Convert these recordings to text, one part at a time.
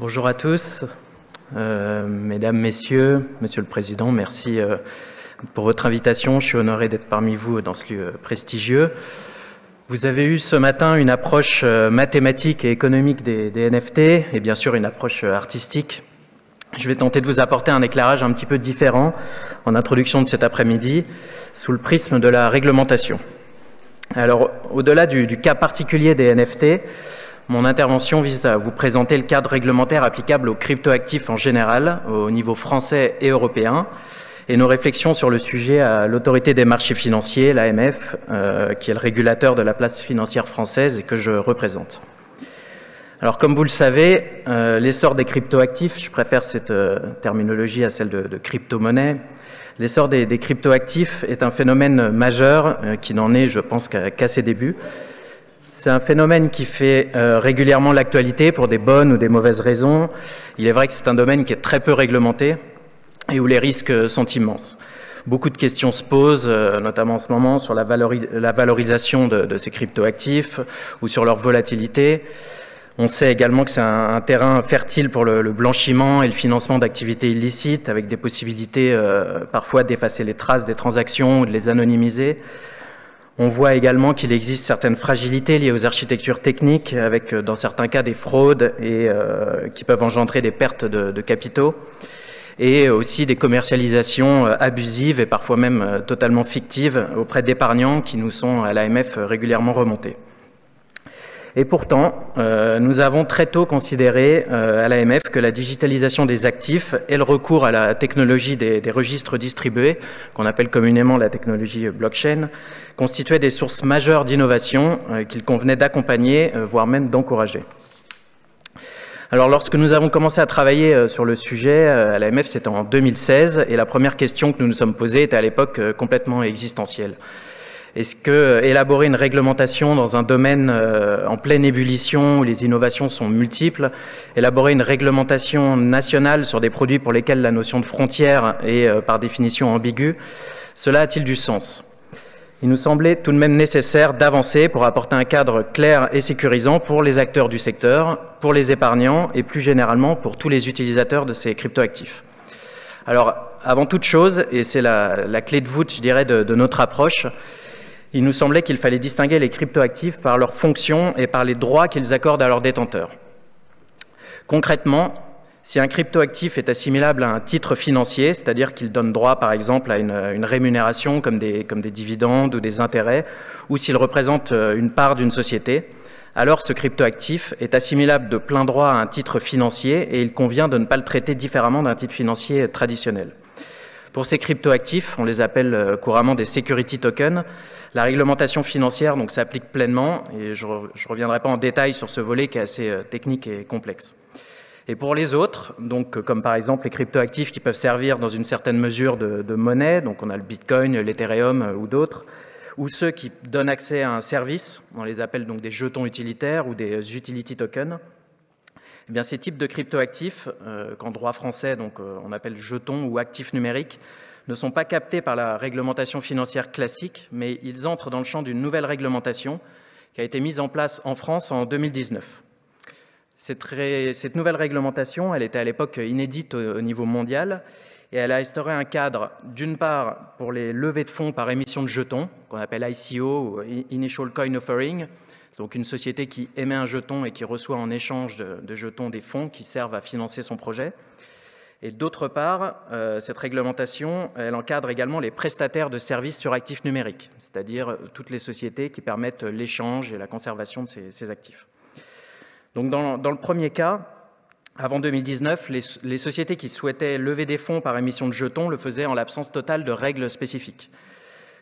Bonjour à tous, mesdames, messieurs, monsieur le Président, merci pour votre invitation. Je suis honoré d'être parmi vous dans ce lieu prestigieux. Vous avez eu ce matin une approche mathématique et économique des NFT et bien sûr une approche artistique. Je vais tenter de vous apporter un éclairage un petit peu différent en introduction de cet après-midi sous le prisme de la réglementation. Alors, au-delà du cas particulier des NFT, mon intervention vise à vous présenter le cadre réglementaire applicable aux cryptoactifs en général, au niveau français et européen, et nos réflexions sur le sujet à l'autorité des marchés financiers, l'AMF, qui est le régulateur de la place financière française et que je représente. Alors, comme vous le savez, l'essor des cryptoactifs, je préfère cette terminologie à celle de crypto-monnaie, l'essor des cryptoactifs est un phénomène majeur qui n'en est, je pense, qu'à ses débuts. C'est un phénomène qui fait régulièrement l'actualité pour des bonnes ou des mauvaises raisons. Il est vrai que c'est un domaine qui est très peu réglementé et où les risques sont immenses. Beaucoup de questions se posent, notamment en ce moment, sur la valorisation de ces cryptoactifs ou sur leur volatilité. On sait également que c'est un terrain fertile pour le blanchiment et le financement d'activités illicites, avec des possibilités parfois d'effacer les traces des transactions ou de les anonymiser. On voit également qu'il existe certaines fragilités liées aux architectures techniques, avec dans certains cas des fraudes et qui peuvent engendrer des pertes de capitaux, et aussi des commercialisations abusives et parfois même totalement fictives auprès d'épargnants qui nous sont à l'AMF régulièrement remontés. Et pourtant, nous avons très tôt considéré à l'AMF que la digitalisation des actifs et le recours à la technologie des registres distribués, qu'on appelle communément la technologie blockchain, constituaient des sources majeures d'innovation qu'il convenait d'accompagner, voire même d'encourager. Alors, lorsque nous avons commencé à travailler sur le sujet à l'AMF, c'était en 2016, et la première question que nous nous sommes posée était à l'époque complètement existentielle. Est-ce que élaborer une réglementation dans un domaine en pleine ébullition où les innovations sont multiples, élaborer une réglementation nationale sur des produits pour lesquels la notion de frontière est par définition ambiguë, cela a-t-il du sens? Il nous semblait tout de même nécessaire d'avancer pour apporter un cadre clair et sécurisant pour les acteurs du secteur, pour les épargnants et plus généralement pour tous les utilisateurs de ces cryptoactifs. Alors, avant toute chose, et c'est la clé de voûte, je dirais, de notre approche, il nous semblait qu'il fallait distinguer les cryptoactifs par leurs fonctions et par les droits qu'ils accordent à leurs détenteurs. Concrètement, si un cryptoactif est assimilable à un titre financier, c'est-à-dire qu'il donne droit par exemple à une rémunération comme des dividendes ou des intérêts, ou s'il représente une part d'une société, alors ce cryptoactif est assimilable de plein droit à un titre financier et il convient de ne pas le traiter différemment d'un titre financier traditionnel. Pour ces cryptoactifs, on les appelle couramment des security tokens, la réglementation financière s'applique pleinement et je ne reviendrai pas en détail sur ce volet qui est assez technique et complexe. Et pour les autres, comme par exemple les cryptoactifs qui peuvent servir dans une certaine mesure de monnaie, donc on a le Bitcoin, l'Ethereum ou d'autres, ou ceux qui donnent accès à un service, on les appelle donc des jetons utilitaires ou des utility tokens. Eh bien, ces types de cryptoactifs, qu'en droit français on appelle jetons ou actifs numériques, ne sont pas captés par la réglementation financière classique, mais ils entrent dans le champ d'une nouvelle réglementation qui a été mise en place en France en 2019. Cette nouvelle réglementation, elle était à l'époque inédite au niveau mondial et elle a instauré un cadre, d'une part, pour les levées de fonds par émission de jetons, qu'on appelle ICO, Initial Coin Offering, donc une société qui émet un jeton et qui reçoit en échange de jetons des fonds qui servent à financer son projet. Et d'autre part, cette réglementation, elle encadre également les prestataires de services sur actifs numériques, c'est-à-dire toutes les sociétés qui permettent l'échange et la conservation de ces actifs. Donc dans le premier cas, avant 2019, les sociétés qui souhaitaient lever des fonds par émission de jetons le faisaient en l'absence totale de règles spécifiques.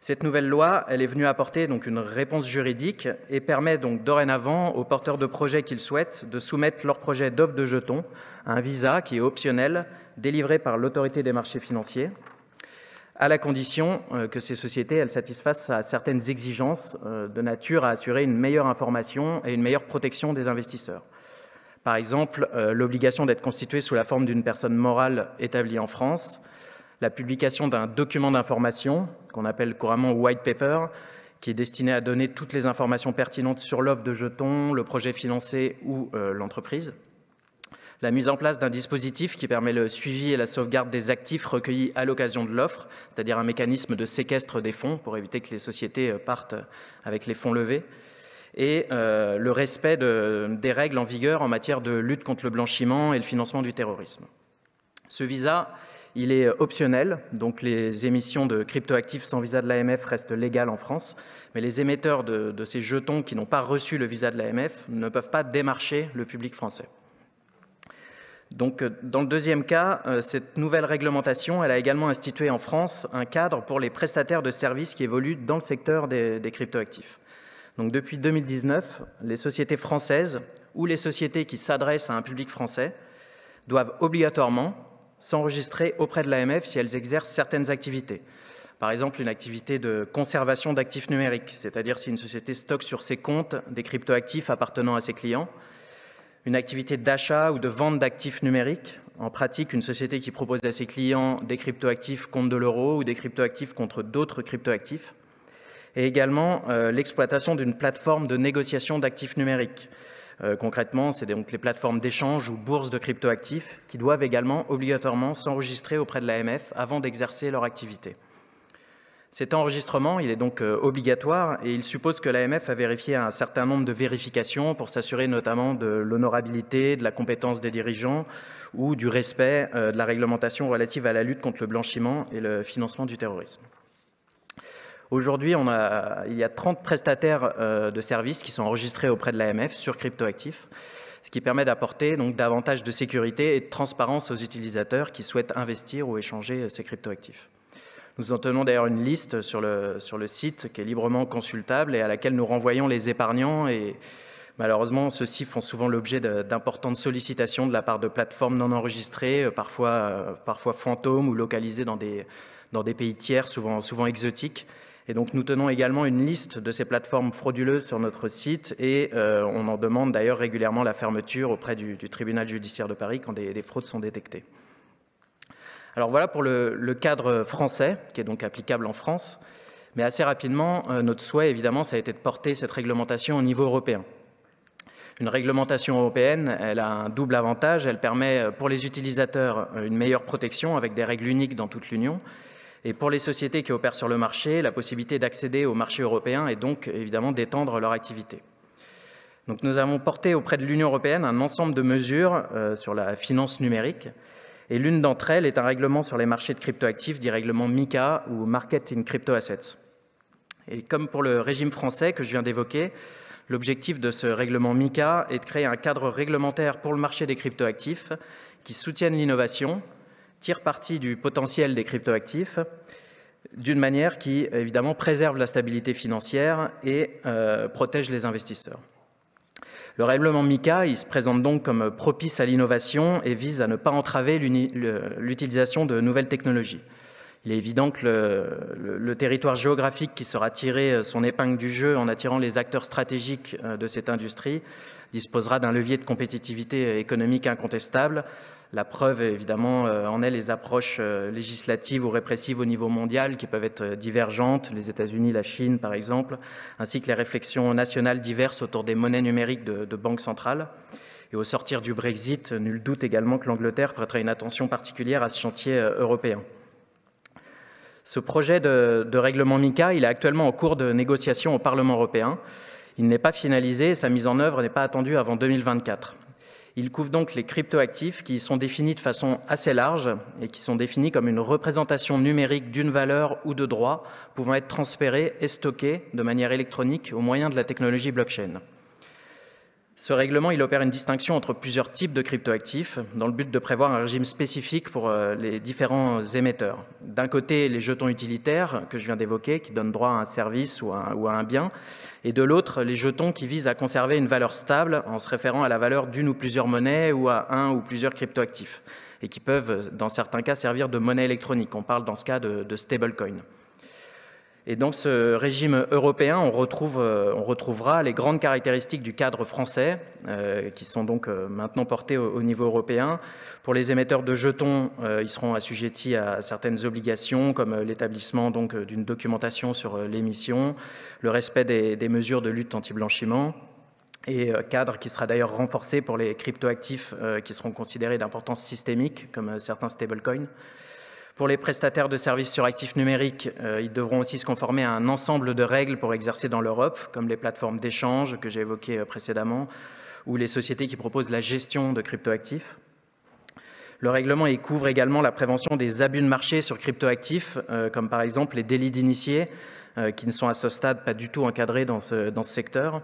Cette nouvelle loi, elle est venue apporter une réponse juridique et permet dorénavant aux porteurs de projets qu'ils souhaitent de soumettre leur projet d'offre de jetons à un visa qui est optionnel, délivré par l'autorité des marchés financiers, à la condition que ces sociétés elles satisfassent à certaines exigences de nature à assurer une meilleure information et une meilleure protection des investisseurs. Par exemple, l'obligation d'être constituée sous la forme d'une personne morale établie en France, la publication d'un document d'information, qu'on appelle couramment white paper, qui est destiné à donner toutes les informations pertinentes sur l'offre de jetons, le projet financé ou l'entreprise. La mise en place d'un dispositif qui permet le suivi et la sauvegarde des actifs recueillis à l'occasion de l'offre, c'est-à-dire un mécanisme de séquestre des fonds pour éviter que les sociétés partent avec les fonds levés, et le respect des règles en vigueur en matière de lutte contre le blanchiment et le financement du terrorisme. Ce visa, il est optionnel, donc les émissions de cryptoactifs sans visa de l'AMF restent légales en France, mais les émetteurs de ces jetons qui n'ont pas reçu le visa de l'AMF ne peuvent pas démarcher le public français. Donc, dans le deuxième cas, cette nouvelle réglementation, elle a également institué en France un cadre pour les prestataires de services qui évoluent dans le secteur des cryptoactifs. Donc, depuis 2019, les sociétés françaises ou les sociétés qui s'adressent à un public français doivent obligatoirement s'enregistrer auprès de l'AMF si elles exercent certaines activités. Par exemple, une activité de conservation d'actifs numériques, c'est-à-dire si une société stocke sur ses comptes des cryptoactifs appartenant à ses clients, une activité d'achat ou de vente d'actifs numériques, en pratique une société qui propose à ses clients des cryptoactifs contre de l'euro ou des cryptoactifs contre d'autres cryptoactifs, et également l'exploitation d'une plateforme de négociation d'actifs numériques. Concrètement, c'est donc les plateformes d'échange ou bourses de cryptoactifs qui doivent également obligatoirement s'enregistrer auprès de l'AMF avant d'exercer leur activité. Cet enregistrement, il est donc obligatoire et il suppose que l'AMF a vérifié un certain nombre de vérifications pour s'assurer notamment de l'honorabilité, de la compétence des dirigeants ou du respect de la réglementation relative à la lutte contre le blanchiment et le financement du terrorisme. Aujourd'hui, il y a 30 prestataires de services qui sont enregistrés auprès de l'AMF sur cryptoactifs, ce qui permet d'apporter donc davantage de sécurité et de transparence aux utilisateurs qui souhaitent investir ou échanger ces cryptoactifs. Nous en tenons d'ailleurs une liste sur le site qui est librement consultable et à laquelle nous renvoyons les épargnants et malheureusement, ceux-ci font souvent l'objet d'importantes sollicitations de la part de plateformes non enregistrées, parfois fantômes ou localisées dans des pays tiers, souvent exotiques. Et donc nous tenons également une liste de ces plateformes frauduleuses sur notre site et on en demande d'ailleurs régulièrement la fermeture auprès du tribunal judiciaire de Paris quand des fraudes sont détectées. Alors voilà pour le cadre français qui est donc applicable en France, mais assez rapidement notre souhait évidemment ça a été de porter cette réglementation au niveau européen. Une réglementation européenne, elle a un double avantage, elle permet pour les utilisateurs une meilleure protection avec des règles uniques dans toute l'Union. Et pour les sociétés qui opèrent sur le marché, la possibilité d'accéder au marché européen et donc évidemment d'étendre leur activité. Donc nous avons porté auprès de l'Union européenne un ensemble de mesures sur la finance numérique et l'une d'entre elles est un règlement sur les marchés de cryptoactifs, dit règlement MiCA ou Market in Crypto Assets. Et comme pour le régime français que je viens d'évoquer, l'objectif de ce règlement MiCA est de créer un cadre réglementaire pour le marché des cryptoactifs qui soutienne l'innovation, tire parti du potentiel des cryptoactifs d'une manière qui, évidemment, préserve la stabilité financière et protège les investisseurs. Le règlement MiCA, il se présente donc comme propice à l'innovation et vise à ne pas entraver l'utilisation de nouvelles technologies. Il est évident que le territoire géographique qui sera tiré son épingle du jeu en attirant les acteurs stratégiques de cette industrie disposera d'un levier de compétitivité économique incontestable. La preuve, évidemment, en est les approches législatives ou répressives au niveau mondial qui peuvent être divergentes, les États-Unis, la Chine par exemple, ainsi que les réflexions nationales diverses autour des monnaies numériques de banques centrales. Et au sortir du Brexit, nul doute également que l'Angleterre prêtera une attention particulière à ce chantier européen. Ce projet de règlement MiCA, il est actuellement en cours de négociation au Parlement européen. Il n'est pas finalisé et sa mise en œuvre n'est pas attendue avant 2024. Il couvre donc les cryptoactifs qui sont définis de façon assez large et qui sont définis comme une représentation numérique d'une valeur ou de droit pouvant être transférés et stockés de manière électronique au moyen de la technologie blockchain. Ce règlement, il opère une distinction entre plusieurs types de cryptoactifs dans le but de prévoir un régime spécifique pour les différents émetteurs. D'un côté, les jetons utilitaires que je viens d'évoquer, qui donnent droit à un service ou à un bien, et de l'autre, les jetons qui visent à conserver une valeur stable en se référant à la valeur d'une ou plusieurs monnaies ou à un ou plusieurs cryptoactifs, et qui peuvent, dans certains cas, servir de monnaie électronique. On parle dans ce cas de stablecoin. Et dans ce régime européen, on retrouvera les grandes caractéristiques du cadre français, qui sont donc maintenant portées au niveau européen. Pour les émetteurs de jetons, ils seront assujettis à certaines obligations, comme l'établissement donc d'une documentation sur l'émission, le respect des mesures de lutte anti-blanchiment, et cadre qui sera d'ailleurs renforcé pour les cryptoactifs qui seront considérés d'importance systémique, comme certains stablecoins. Pour les prestataires de services sur actifs numériques, ils devront aussi se conformer à un ensemble de règles pour exercer dans l'Europe, comme les plateformes d'échange que j'ai évoquées précédemment, ou les sociétés qui proposent la gestion de cryptoactifs. Le règlement il couvre également la prévention des abus de marché sur cryptoactifs, comme par exemple les délits d'initiés, qui ne sont à ce stade pas du tout encadrés dans ce secteur.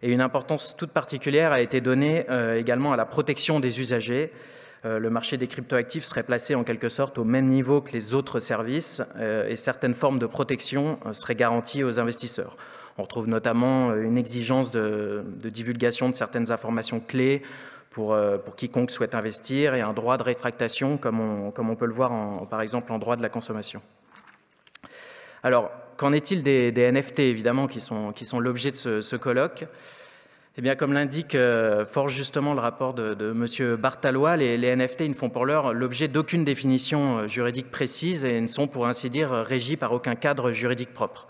Et une importance toute particulière a été donnée également à la protection des usagers. Le marché des cryptoactifs serait placé en quelque sorte au même niveau que les autres services et certaines formes de protection seraient garanties aux investisseurs. On retrouve notamment une exigence de divulgation de certaines informations clés pour quiconque souhaite investir et un droit de rétractation comme on peut le voir par exemple en droit de la consommation. Alors, qu'en est-il des NFT, évidemment, qui sont l'objet de ce colloque? Eh bien, comme l'indique fort justement le rapport de M. Bartalois, les NFT ne font pour l'heure l'objet d'aucune définition juridique précise et ne sont, pour ainsi dire, régis par aucun cadre juridique propre.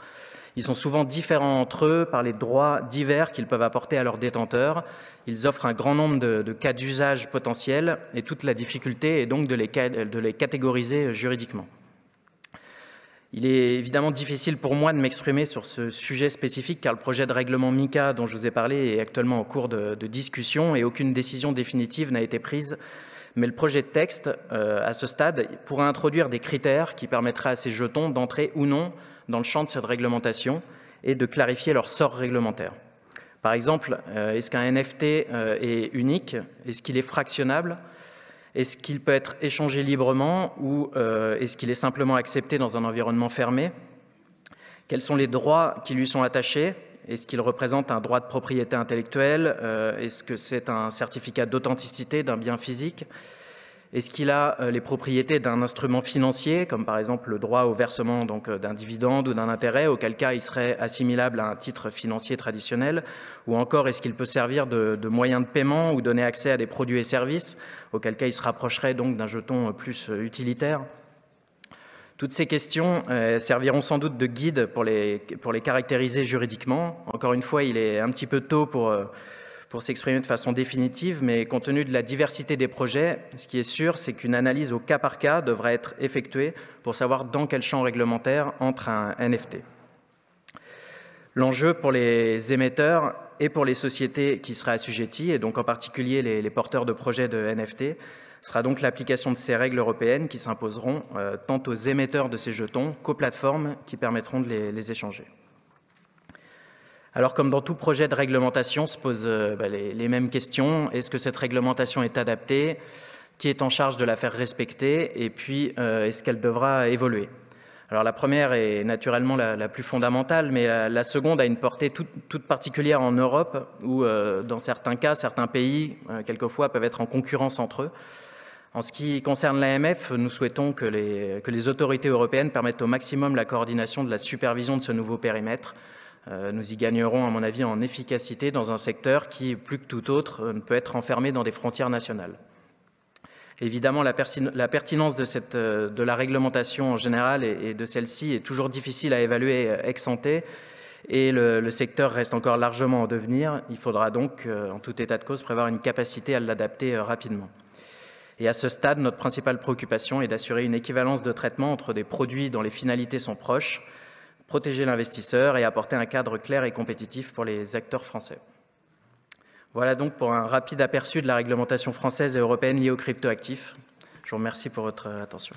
Ils sont souvent différents entre eux par les droits divers qu'ils peuvent apporter à leurs détenteurs. Ils offrent un grand nombre de cas d'usage potentiels et toute la difficulté est donc de les catégoriser juridiquement. Il est évidemment difficile pour moi de m'exprimer sur ce sujet spécifique car le projet de règlement MiCA dont je vous ai parlé est actuellement en cours de discussion et aucune décision définitive n'a été prise. Mais le projet de texte, à ce stade, pourra introduire des critères qui permettraient à ces jetons d'entrer ou non dans le champ de cette réglementation et de clarifier leur sort réglementaire. Par exemple, est-ce qu'un NFT est unique? Est-ce qu'il est fractionnable? Est-ce qu'il peut être échangé librement ou est-ce qu'il est simplement accepté dans un environnement fermé? Quels sont les droits qui lui sont attachés? Est-ce qu'il représente un droit de propriété intellectuelle? Est-ce que c'est un certificat d'authenticité d'un bien physique? Est-ce qu'il a les propriétés d'un instrument financier, comme par exemple le droit au versement d'un dividende ou d'un intérêt, auquel cas il serait assimilable à un titre financier traditionnel? Ou encore, est-ce qu'il peut servir de moyen de paiement ou donner accès à des produits et services, auquel cas il se rapprocherait donc d'un jeton plus utilitaire? Toutes ces questions serviront sans doute de guide pour les caractériser juridiquement. Encore une fois, il est un petit peu tôt pour s'exprimer de façon définitive, mais compte tenu de la diversité des projets, ce qui est sûr, c'est qu'une analyse au cas par cas devra être effectuée pour savoir dans quel champ réglementaire entre un NFT. L'enjeu pour les émetteurs et pour les sociétés qui seraient assujetties, et donc en particulier les porteurs de projets de NFT, sera donc l'application de ces règles européennes qui s'imposeront tant aux émetteurs de ces jetons qu'aux plateformes qui permettront de les échanger. Alors, comme dans tout projet de réglementation, se posent les mêmes questions. Est-ce que cette réglementation est adaptée? Qui est en charge de la faire respecter? Et puis, est-ce qu'elle devra évoluer? Alors, la première est naturellement la plus fondamentale, mais la seconde a une portée toute particulière en Europe, où, dans certains cas, certains pays, quelquefois, peuvent être en concurrence entre eux. En ce qui concerne l'AMF, nous souhaitons que les autorités européennes permettent au maximum la coordination de la supervision de ce nouveau périmètre. Nous y gagnerons, à mon avis, en efficacité dans un secteur qui, plus que tout autre, ne peut être enfermé dans des frontières nationales. Évidemment, la pertinence de la réglementation en général et de celle-ci est toujours difficile à évaluer ex ante et le secteur reste encore largement en devenir. Il faudra donc, en tout état de cause, prévoir une capacité à l'adapter rapidement. Et à ce stade, notre principale préoccupation est d'assurer une équivalence de traitement entre des produits dont les finalités sont proches, protéger l'investisseur et apporter un cadre clair et compétitif pour les acteurs français. Voilà donc pour un rapide aperçu de la réglementation française et européenne liée aux cryptoactifs. Je vous remercie pour votre attention.